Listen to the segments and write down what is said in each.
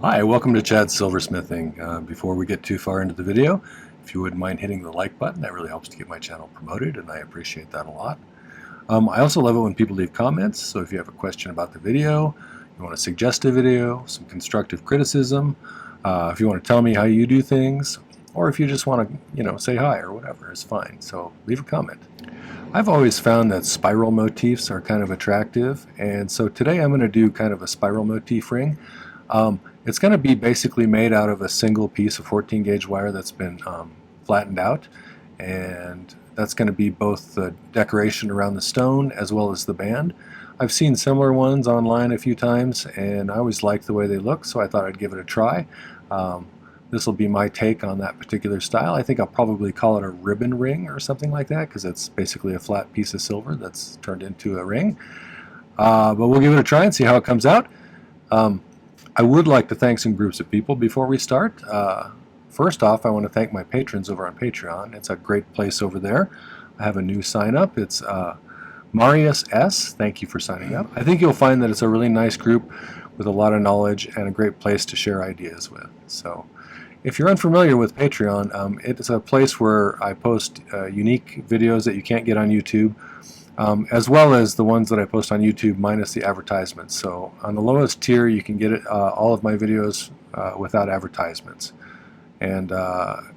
Hi, welcome to Chad's Silversmithing. Before we get too far into the video, if you wouldn't mind hitting the like button, that really helps to get my channel promoted, and I appreciate that a lot. I also love it when people leave comments, so if you have a question about the video, you want to suggest a video, some constructive criticism, if you want to tell me how you do things, or if you just want to, say hi or whatever, it's fine. So leave a comment. I've always found that spiral motifs are kind of attractive, and so today I'm going to do kind of a spiral motif ring. It's going to be basically made out of a single piece of 14 gauge wire that's been flattened out, and that's going to be both the decoration around the stone as well as the band. I've seen similar ones online a few times, and I always like the way they look, so I thought I'd give it a try. This will be my take on that particular style. I think I'll probably call it a ribbon ring or something like that, because it's basically a flat piece of silver that's turned into a ring. But we'll give it a try and see how it comes out. I would like to thank some groups of people before we start. First off, I want to thank my patrons over on Patreon. It's a great place over there. I have a new sign up. It's Marius S. Thank you for signing up. I think you'll find that it's a really nice group with a lot of knowledge and a great place to share ideas with. So if you're unfamiliar with Patreon, it's a place where I post unique videos that you can't get on YouTube, as well as the ones that I post on YouTube minus the advertisements. So on the lowest tier you can get all of my videos without advertisements, and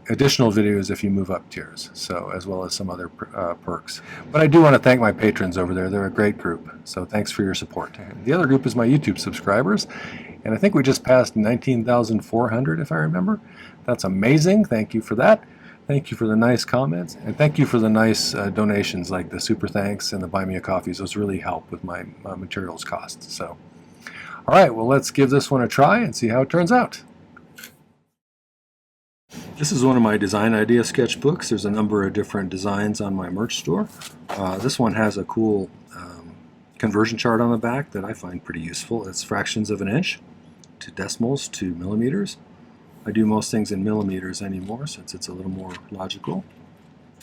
additional videos if you move up tiers, so as well as some other perks. But I do want to thank my patrons over there. They're a great group, so thanks for your support. The other group is my YouTube subscribers, and I think we just passed 19,400 if I remember. That's amazing. Thank you for that. Thank you for the nice comments, and thank you for the nice donations like the super thanks and the buy me a coffees. Those really help with my materials costs. So, all right, well, let's give this one a try and see how it turns out. This is one of my design idea sketchbooks. There's a number of different designs on my merch store. This one has a cool conversion chart on the back that I find pretty useful. It's fractions of an inch to decimals to millimeters. I do most things in millimeters anymore since it's a little more logical.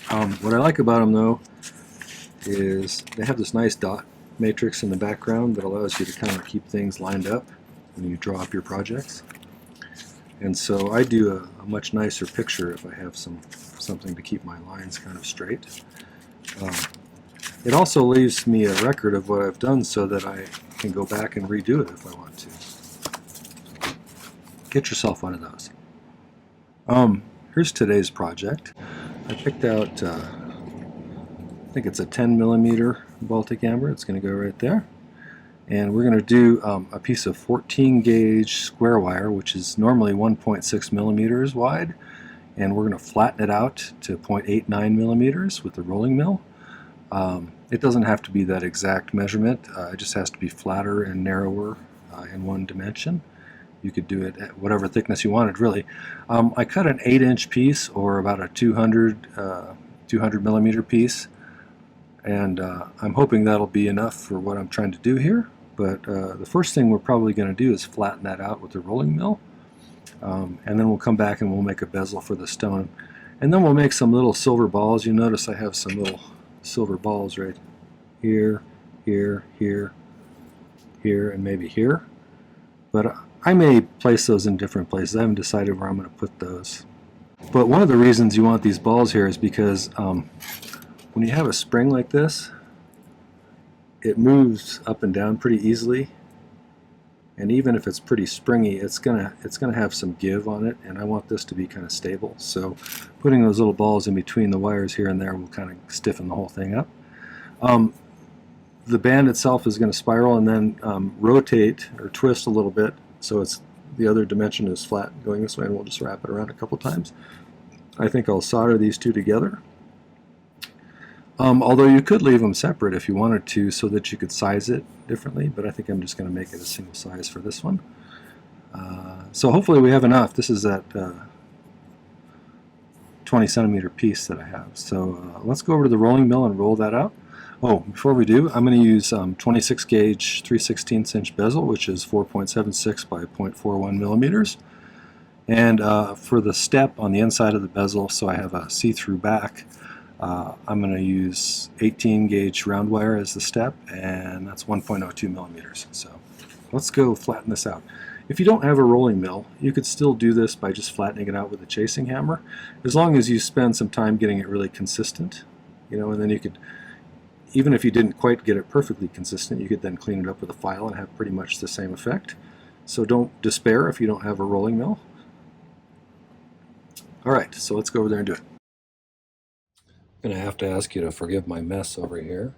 What I like about them though is they have this nice dot matrix in the background that allows you to kind of keep things lined up when you draw up your projects. And so I do a much nicer picture if I have something to keep my lines kind of straight. It also leaves me a record of what I've done so that I can go back and redo it if I want to. Get yourself one of those. Here's today's project. I picked out, I think it's a 10 millimeter Baltic Amber. It's going to go right there. And we're going to do a piece of 14 gauge square wire, which is normally 1.6 millimeters wide. And we're going to flatten it out to 0.89 millimeters with the rolling mill. It doesn't have to be that exact measurement. It just has to be flatter and narrower in one dimension. You could do it at whatever thickness you wanted, really. I cut an 8-inch piece, or about a 200 millimeter piece, and I'm hoping that'll be enough for what I'm trying to do here. But the first thing we're probably going to do is flatten that out with the rolling mill, and then we'll come back and we'll make a bezel for the stone, and then we'll make some little silver balls. You notice I have some little silver balls right here, here, here, here, and maybe here. But I may place those in different places. I haven't decided where I'm going to put those. But one of the reasons you want these balls here is because when you have a spring like this, it moves up and down pretty easily. And even if it's pretty springy, it's gonna have some give on it, and I want this to be kind of stable. So putting those little balls in between the wires here and there will kind of stiffen the whole thing up. The band itself is going to spiral and then rotate or twist a little bit, so the other dimension is flat going this way, and we'll just wrap it around a couple times. I think I'll solder these two together. Although you could leave them separate if you wanted to, so that you could size it differently, but I think I'm just going to make it a single size for this one. So hopefully we have enough. This is that 20 centimeter piece that I have. So let's go over to the rolling mill and roll that out. Oh, before we do, I'm going to use 26 gauge 3/16 inch bezel, which is 4.76 by 0.41 millimeters. And for the step on the inside of the bezel, so I have a see-through back, I'm going to use 18 gauge round wire as the step, and that's 1.02 millimeters. So let's go flatten this out. If you don't have a rolling mill, you could still do this by just flattening it out with a chasing hammer, as long as you spend some time getting it really consistent, you know, and then you could, even if you didn't quite get it perfectly consistent, you could then clean it up with a file and have pretty much the same effect. So don't despair if you don't have a rolling mill. Alright, so let's go over there and do it. I'm going to have to ask you to forgive my mess over here.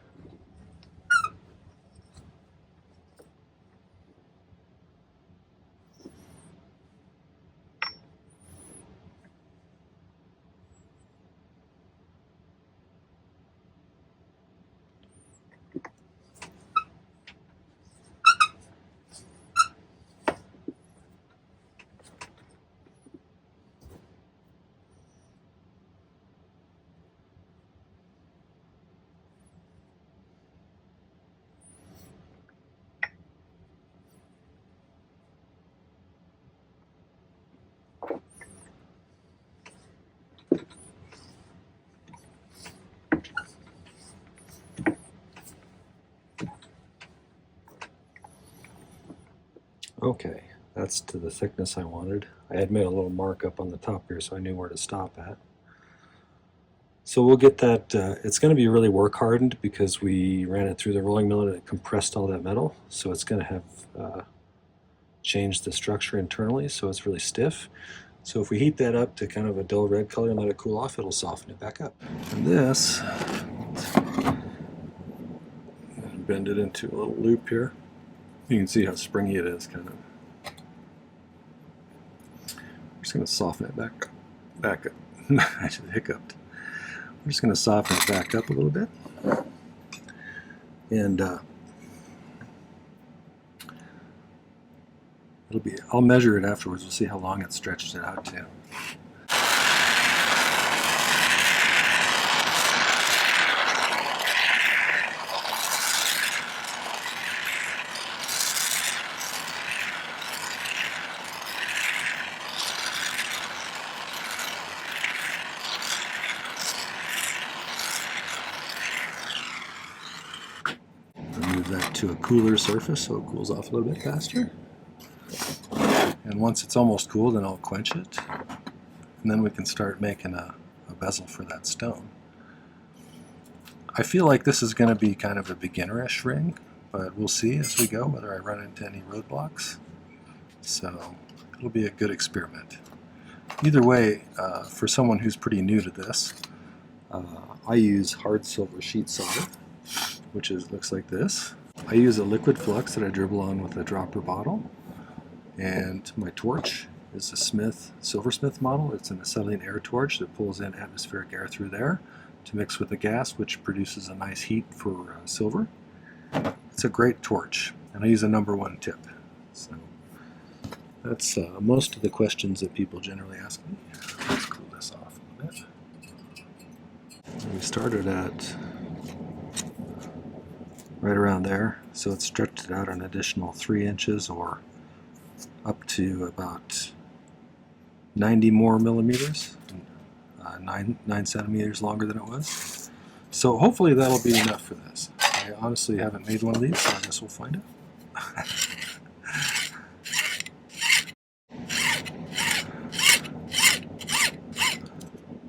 Okay, that's to the thickness I wanted. I had made a little mark up on the top here so I knew where to stop at. So we'll get that, it's going to be really work hardened because we ran it through the rolling mill and it compressed all that metal. So it's going to have changed the structure internally, so it's really stiff. So if we heat that up to kind of a dull red color and let it cool off, it'll soften it back up. And this, bend it into a little loop here. You can see how springy it is, kind of. I'm just going to soften it back up. I should have hiccuped. I'm just going to soften it back up a little bit. And I'll measure it afterwards. We'll see how long it stretches it out to. Move that to a cooler surface so it cools off a little bit faster. And once it's almost cool, then I'll quench it. And then we can start making a bezel for that stone. I feel like this is going to be kind of a beginnerish ring, but we'll see as we go whether I run into any roadblocks. So it'll be a good experiment. Either way, for someone who's pretty new to this, I use hard silver sheet solder, which looks like this. I use a liquid flux that I dribble on with a dropper bottle, and my torch is a Silversmith model. It's an acetylene air torch that pulls in atmospheric air through there to mix with the gas, which produces a nice heat for silver. It's a great torch, and I use a #1 tip. So that's most of the questions that people generally ask me. Let's cool this off a little bit. We started at right around there, so it stretched it out an additional 3 inches or up to about 90 more millimeters, 9 centimeters longer than it was. So hopefully that'll be enough for this. I honestly haven't made one of these, so I guess we'll find out.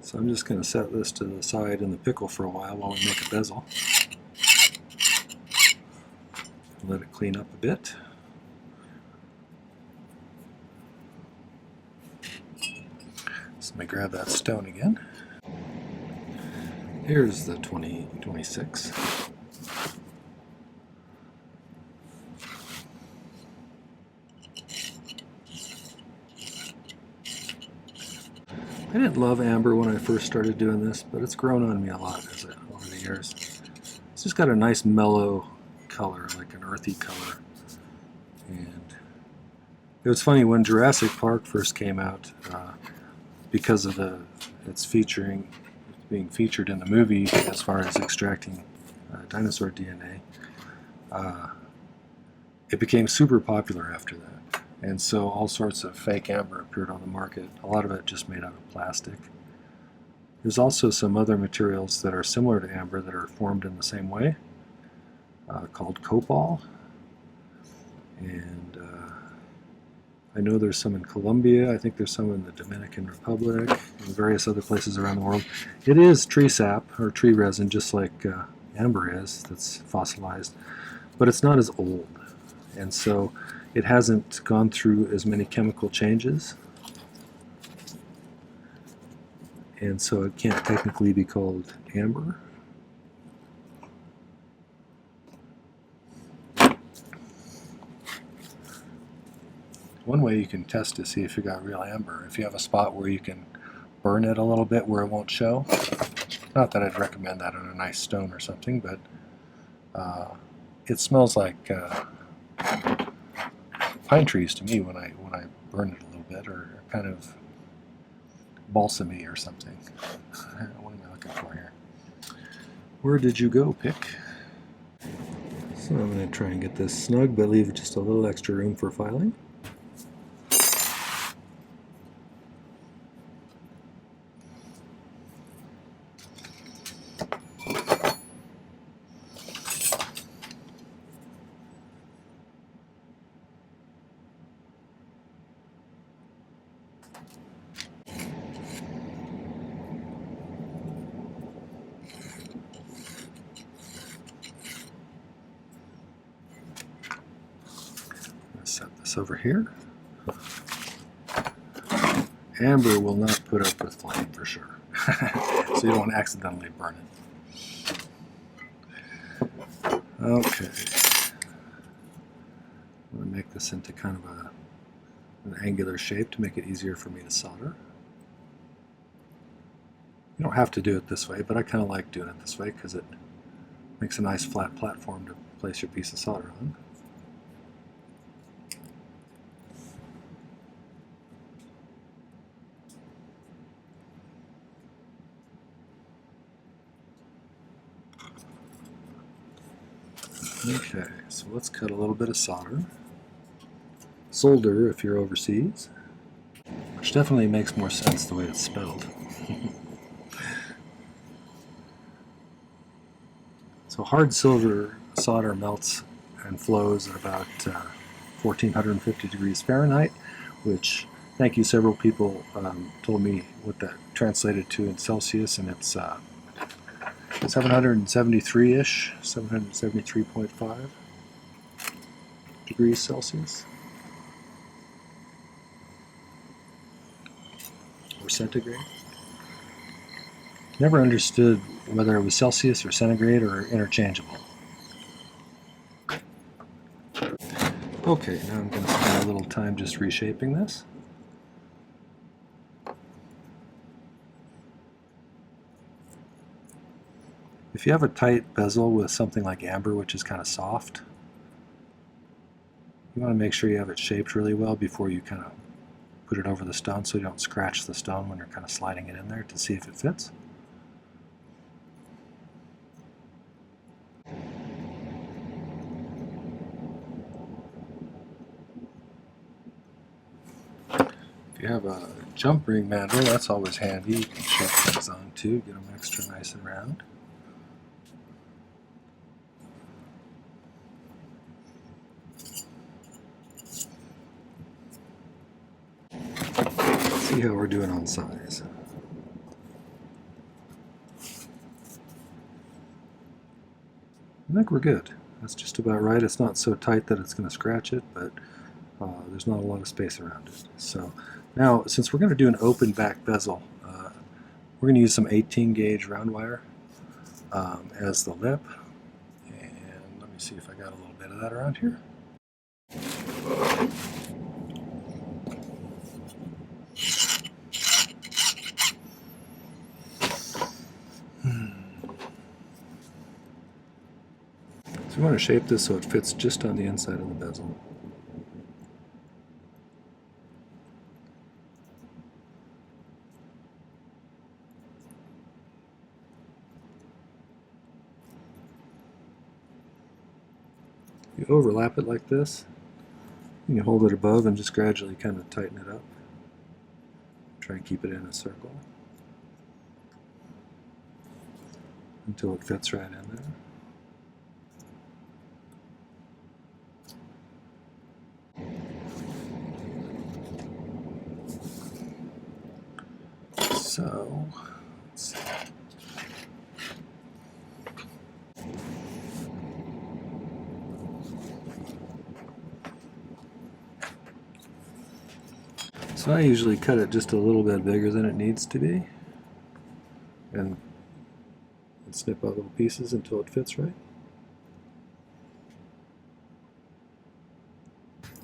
So I'm just going to set this to the side in the pickle for a while we make a bezel. Let it clean up a bit. So let me grab that stone again. Here's the 2026. I didn't love amber when I first started doing this, but it's grown on me a lot over the years. It's just got a nice mellow color, like an earthy color. And it was funny when Jurassic Park first came out, because of it's being featured in the movie as far as extracting dinosaur DNA. It became super popular after that, and so all sorts of fake amber appeared on the market. A lot of it just made out of plastic. There's also some other materials that are similar to amber that are formed in the same way, called copal. And I know there's some in Colombia. I think there's some in the Dominican Republic and various other places around the world. It is tree sap or tree resin, just like amber is, that's fossilized, but it's not as old. And so it hasn't gone through as many chemical changes. And so it can't technically be called amber. One way you can test to see if you got real amber, if you have a spot where you can burn it a little bit where it won't show. Not that I'd recommend that on a nice stone or something, but it smells like pine trees to me when I burn it a little bit, or kind of balsamy or something. What am I looking for here? Where did you go, pick? So I'm going to try and get this snug, but leave just a little extra room for filing. Set this over here. Amber will not put up with flame for sure, so you don't accidentally burn it. Okay, I'm going to make this into kind of an angular shape to make it easier for me to solder. You don't have to do it this way, but I kind of like doing it this way because it makes a nice flat platform to place your piece of solder on. Okay, so let's cut a little bit of solder. Solder if you're overseas, which definitely makes more sense the way it's spelled. So hard silver solder melts and flows at about 1450 degrees Fahrenheit, which, thank you, several people told me what that translated to in Celsius, and it's 773-ish, 773.5 degrees Celsius, or centigrade. Never understood whether it was Celsius or centigrade or interchangeable. Okay, now I'm going to spend a little time just reshaping this. If you have a tight bezel with something like amber, which is kind of soft, you want to make sure you have it shaped really well before you kind of put it over the stone so you don't scratch the stone when you're kind of sliding it in there to see if it fits. If you have a jump ring mandrel, that's always handy. You can shape things on too, get them extra nice and round. See how we're doing on size. I think we're good. That's just about right. It's not so tight that it's going to scratch it, but there's not a lot of space around it. So now, since we're going to do an open back bezel, we're going to use some 18 gauge round wire as the lip. And let me see if I got a little bit of that around here. So we want to shape this so it fits just on the inside of the bezel. You overlap it like this. You can hold it above and just gradually kind of tighten it up. Try and keep it in a circle until it fits right in there. So, let's see. So I usually cut it just a little bit bigger than it needs to be, and snip out little pieces until it fits right.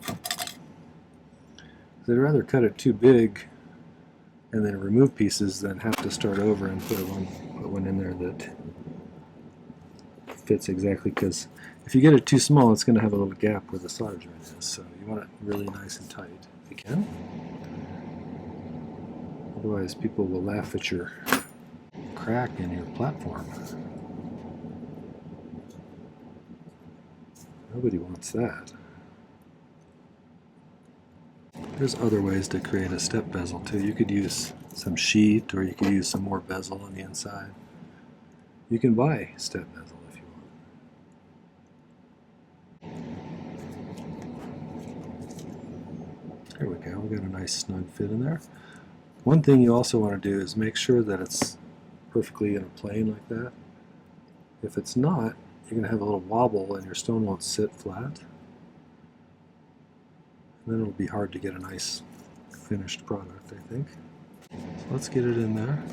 I'd rather cut it too big and then remove pieces than have to start over and put one in there that fits exactly, because if you get it too small, it's going to have a little gap where the solder joint is, so you want it really nice and tight if you can. Otherwise people will laugh at your crack in your platform. Nobody wants that. There's other ways to create a step bezel too. You could use some sheet, or you could use some more bezel on the inside. You can buy step bezel if you want. There we go, we got a nice snug fit in there. One thing you also want to do is make sure that it's perfectly in a plane like that. If it's not, you're going to have a little wobble and your stone won't sit flat. And then it'll be hard to get a nice finished product, I think. So let's get it in there.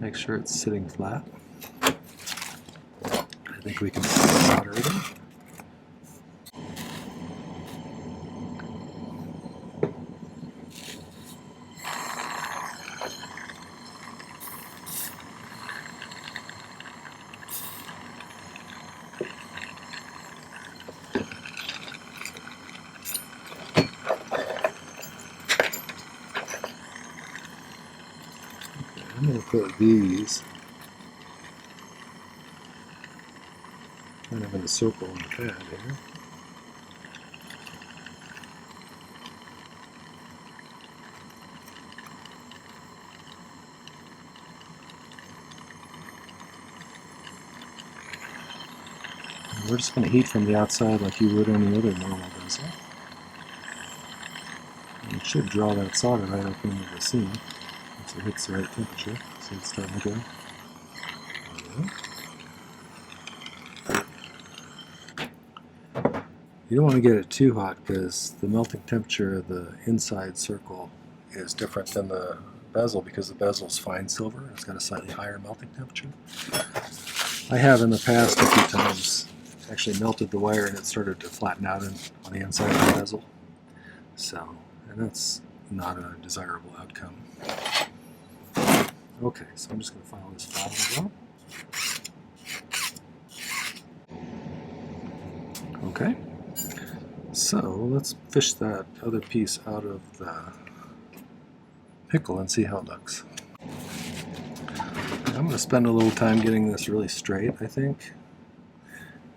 Make sure it's sitting flat. I think we can solder it in. I'm going to put these kind of in a circle on the pad here. And we're just going to heat from the outside like you would any other normal bezel. And it should draw that solder right up into the seam. So it hits the right temperature, so it's starting to go. You don't want to get it too hot because the melting temperature of the inside circle is different than the bezel, because the bezel is fine silver. It's got a slightly higher melting temperature. I have in the past a few times actually melted the wire and it started to flatten out on the inside of the bezel. So, and that's not a desirable outcome. Okay, so I'm just going to file this file as well. Okay, so let's fish that other piece out of the pickle and see how it looks. I'm going to spend a little time getting this really straight, I think.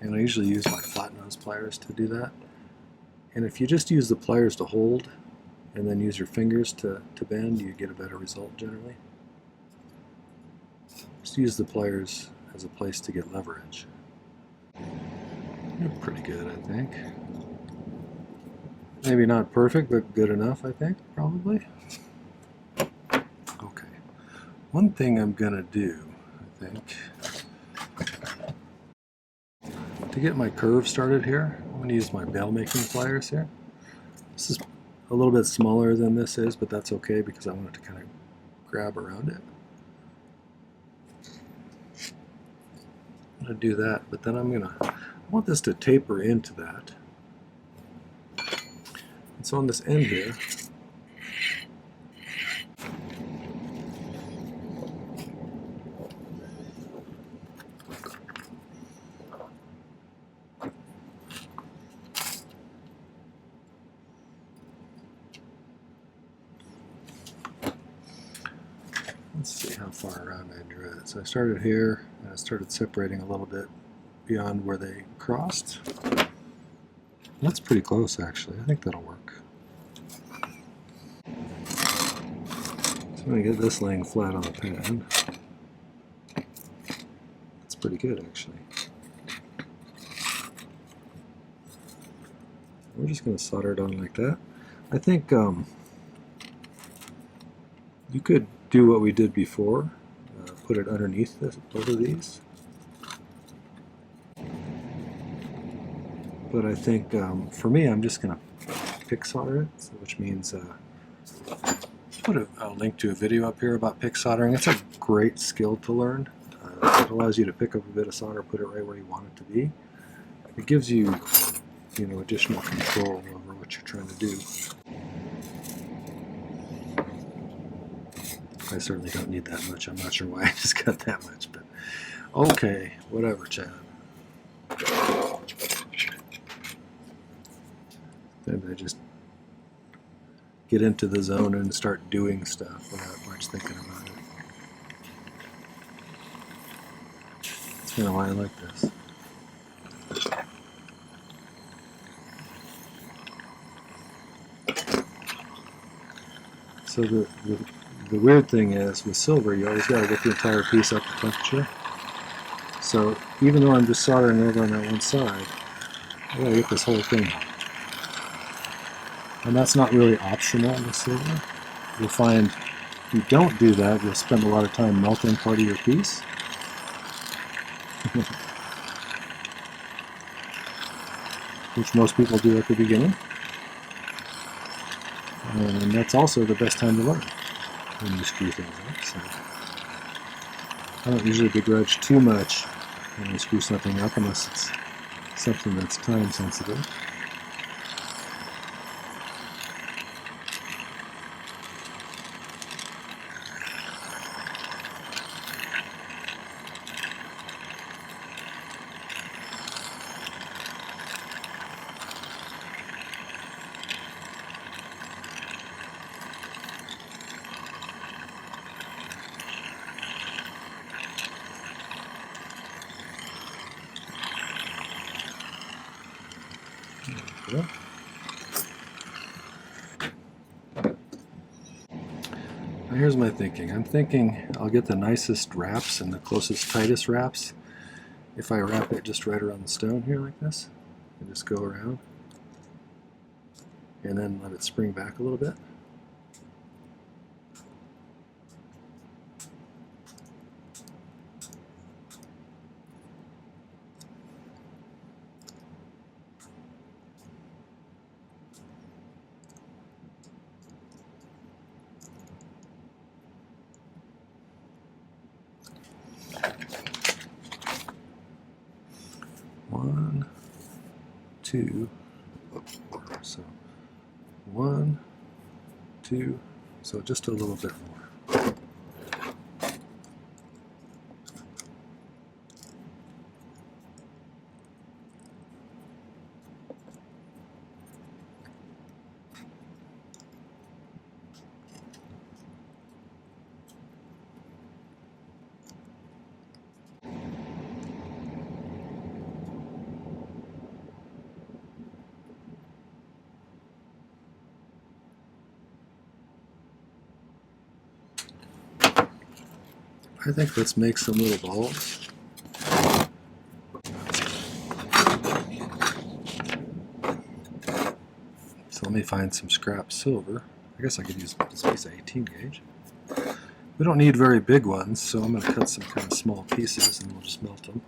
And I usually use my flat nose pliers to do that. And if you just use the pliers to hold and then use your fingers to bend, you get a better result generally. Just use the pliers as a place to get leverage. You're pretty good, I think. Maybe not perfect, but good enough, I think, probably. Okay. One thing I'm going to do, I think, to get my curve started here, I'm going to use my bail making pliers here. This is a little bit smaller than this is, but that's okay because I want it to kind of grab around it. I'm going to do that, but then I want this to taper into that. And so on this end here, let's see how far around I drew it. So I started here, and I started separating a little bit beyond where they crossed. That's pretty close, actually. I think that'll work. So I'm going to get this laying flat on the pan. That's pretty good, actually. We're just going to solder it on like that. I think you could do what we did before, put it underneath both of these. But I think for me, I'm just going to pick solder it, which means put a link to a video up here about pick soldering. It's a great skill to learn. It allows you to pick up a bit of solder, put it right where you want it to be. It gives you, additional control over what you're trying to do. I certainly don't need that much. I'm not sure why I just got that much, but okay, whatever, Chad. Maybe I just get into the zone and start doing stuff without much thinking about it. That's kind of why I like this. So the weird thing is, with silver, you always got to get the entire piece up to temperature. So even though I'm just soldering over on that one side, I got to get this whole thing. And that's not really optional with silver. You'll find if you don't do that, you'll spend a lot of time melting part of your piece. Which most people do at the beginning. And that's also the best time to learn when you screw things up. So I don't usually begrudge too much when you screw something up unless it's something that's time sensitive. Now here's my thinking. I'm thinking I'll get the nicest wraps and the closest, tightest wraps if I wrap it just right around the stone here like this and just go around and then let it spring back a little bit. One, two, so 1, 2, so just a little bit more. I think let's make some little balls. So let me find some scrap silver. I guess I could use this piece of 18 gauge. We don't need very big ones, so I'm going to cut some kind of small pieces and we'll just melt them.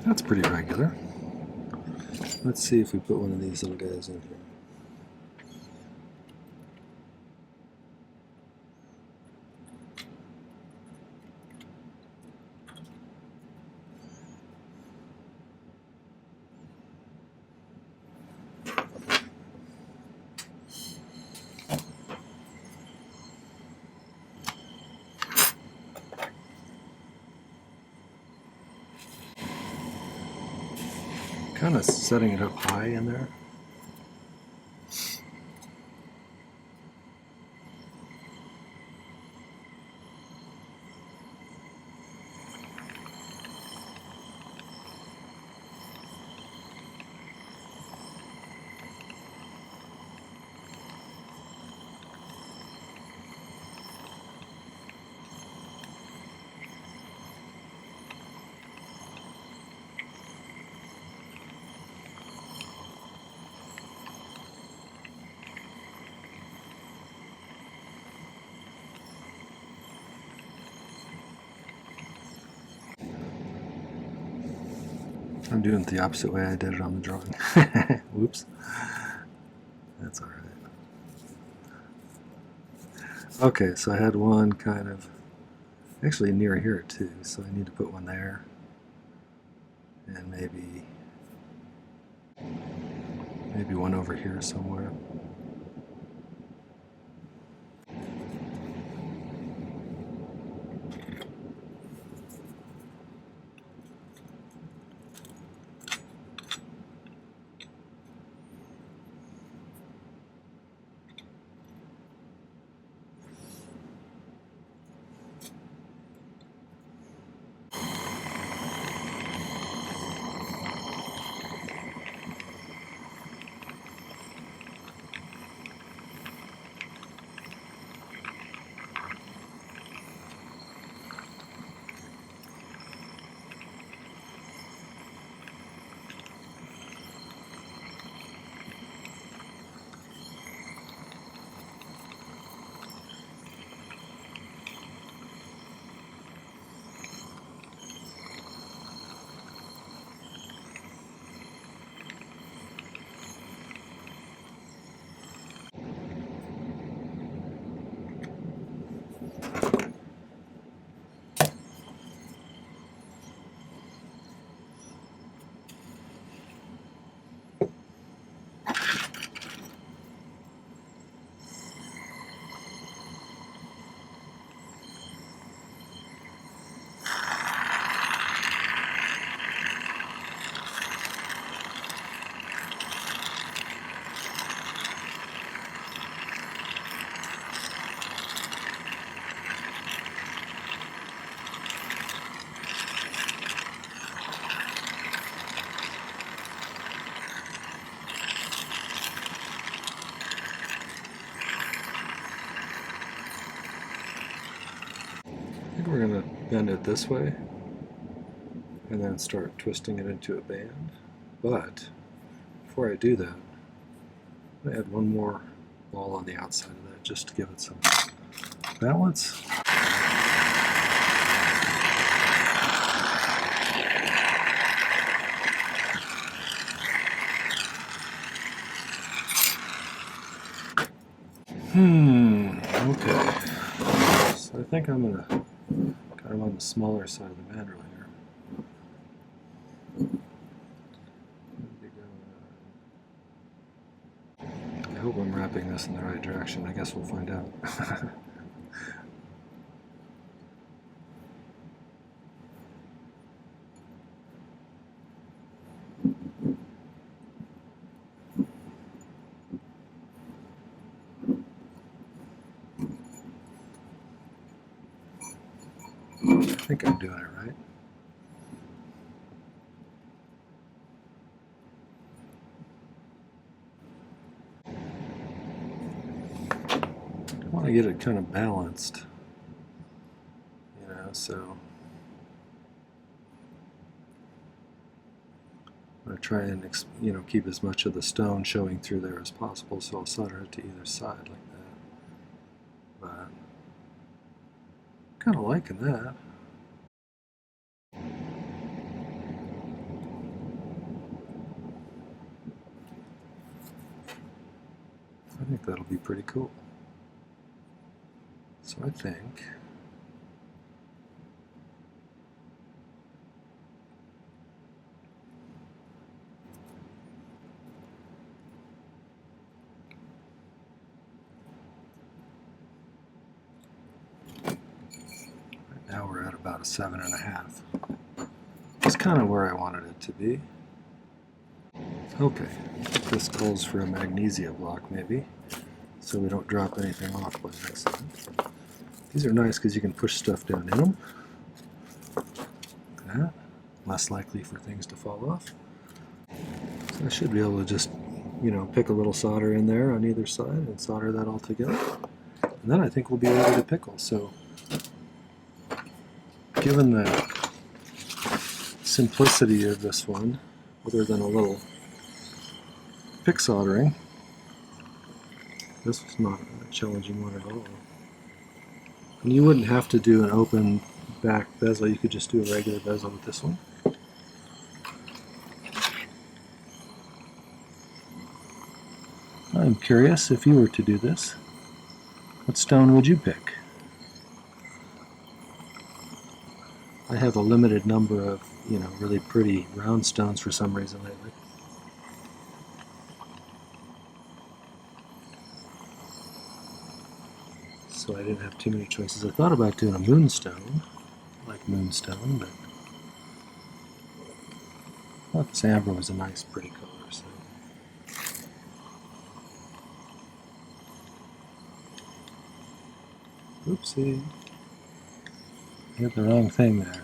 That's pretty regular. Let's see if we put one of these little guys in here. kind of setting it up high in there. I'm doing it the opposite way I did it on the drawing. Whoops. That's alright. Okay, so I had one kind of actually near here too, so I need to put one there. And maybe one over here somewhere. I think we're going to bend it this way and then start twisting it into a band. But before I do that, I'm going to add one more ball on the outside of that just to give it some balance. Okay. So I think I'm going to kind of on the smaller side of the mandrel here. I hope I'm wrapping this in the right direction. I guess we'll find out. I think I'm doing it right. I want to get it kind of balanced, you know, so I'm going to try and, you know, keep as much of the stone showing through there as possible, so I'll solder it to either side like that. But kind of liking that. I think that'll be pretty cool. So I think right now we're at about a 7.5. It's kind of where I wanted it to be. Okay, this calls for a magnesia block maybe, so we don't drop anything off by accident. These are nice because you can push stuff down in them. Like that. Less likely for things to fall off. So I should be able to just, you know, pick a little solder in there on either side and solder that all together. And then I think we'll be ready to pickle. So given the simplicity of this one, other than a little pick soldering, this was not a challenging one at all. And you wouldn't have to do an open back bezel, you could just do a regular bezel with this one. I'm curious, if you were to do this, what stone would you pick? I have a limited number of, you know, really pretty round stones for some reason lately. So I didn't have too many choices. I thought about doing a moonstone, like moonstone, but I thought this amber was a nice, pretty color. So. Oopsie. I hit the wrong thing there.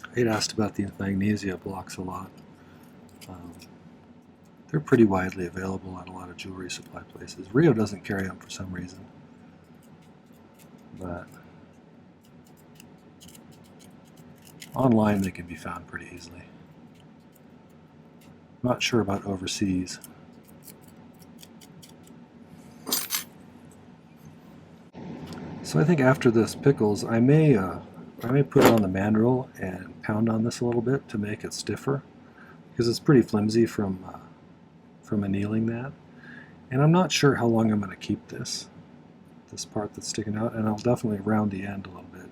I get asked about the magnesia blocks a lot. They're pretty widely available at a lot of jewelry supply places. Rio doesn't carry them for some reason, but online they can be found pretty easily. I'm not sure about overseas. So I think after this pickles, I may put it on the mandrel and pound on this a little bit to make it stiffer, because it's pretty flimsy from annealing that. And I'm not sure how long I'm going to keep this part that's sticking out, and I'll definitely round the end a little bit.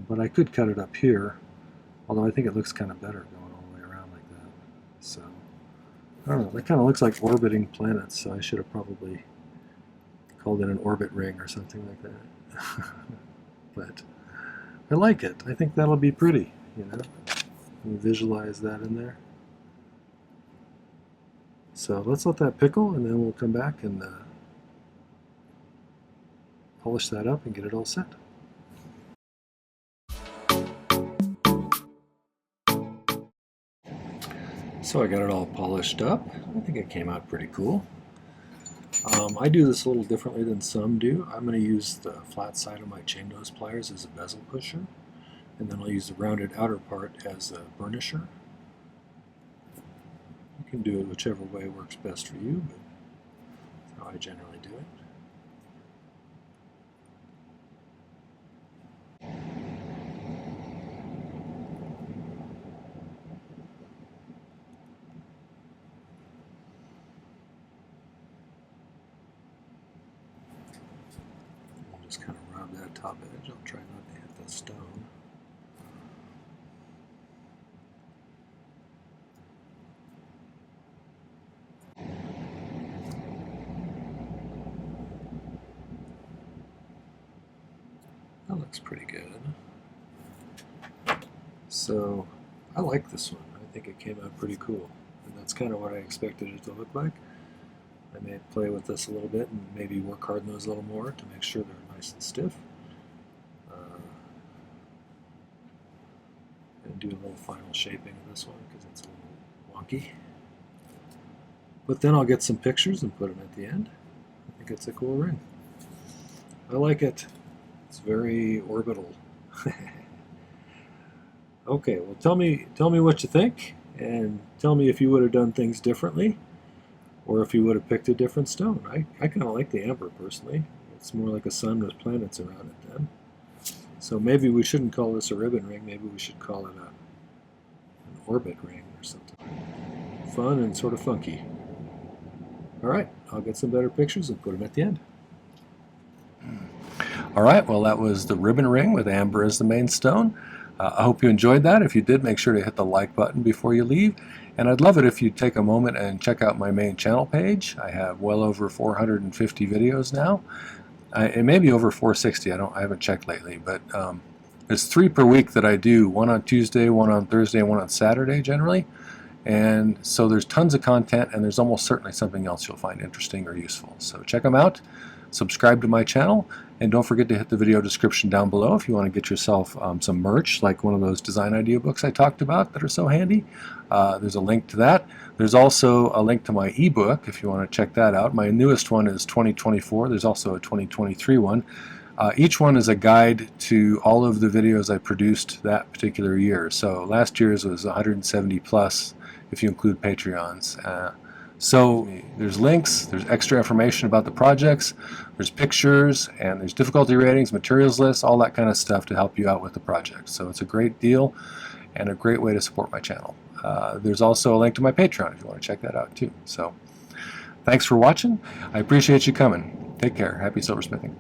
But I could cut it up here, although I think it looks kind of better going all the way around like that. So, I don't know, that kind of looks like orbiting planets, so I should have probably called it an orbit ring or something like that. But I like it. I think that'll be pretty, you know. You visualize that in there. So let's let that pickle, and then we'll come back and polish that up and get it all set. So I got it all polished up. I think it came out pretty cool. I do this a little differently than some do. I'm going to use the flat side of my chain nose pliers as a bezel pusher, and then I'll use the rounded outer part as a burnisher. You can do it whichever way works best for you, but that's how I generally do it. I'll just kind of rub that top edge. I'll try not to hit the stone. That looks pretty good. So I like this one. I think it came out pretty cool. And that's kind of what I expected it to look like. I may play with this a little bit and maybe work hard on those a little more to make sure they're nice and stiff. And do a little final shaping of this one because it's a little wonky. But then I'll get some pictures and put them at the end. I think it's a cool ring. I like it. It's very orbital. Okay, well tell me what you think, and tell me if you would have done things differently, or if you would have picked a different stone. I kind of like the amber personally. It's more like a sun with planets around it then. So maybe we shouldn't call this a ribbon ring. Maybe we should call it an orbit ring or something. Fun and sort of funky. All right, I'll get some better pictures and put them at the end. All right, well, that was the ribbon ring with amber as the main stone. I hope you enjoyed that. If you did, make sure to hit the like button before you leave. And I'd love it if you'd take a moment and check out my main channel page. I have well over 450 videos now. It may be over 460. I haven't checked lately, but there's 3 per week that I do. One on Tuesday, one on Thursday, and one on Saturday generally. And so there's tons of content, and there's almost certainly something else you'll find interesting or useful. So check them out. Subscribe to my channel, and don't forget to hit the video description down below if you want to get yourself some merch, like one of those design idea books I talked about that are so handy. There's a link to that. There's also a link to my ebook if you want to check that out. My newest one is 2024. There's also a 2023 one. Each one is a guide to all of the videos I produced that particular year. So last year's was 170 plus if you include Patreons. So there's links, there's extra information about the projects, there's pictures, and there's difficulty ratings, materials lists, all that kind of stuff to help you out with the project. So it's a great deal and a great way to support my channel. There's also a link to my Patreon if you want to check that out too. So thanks for watching. I appreciate you coming. Take care. Happy silversmithing.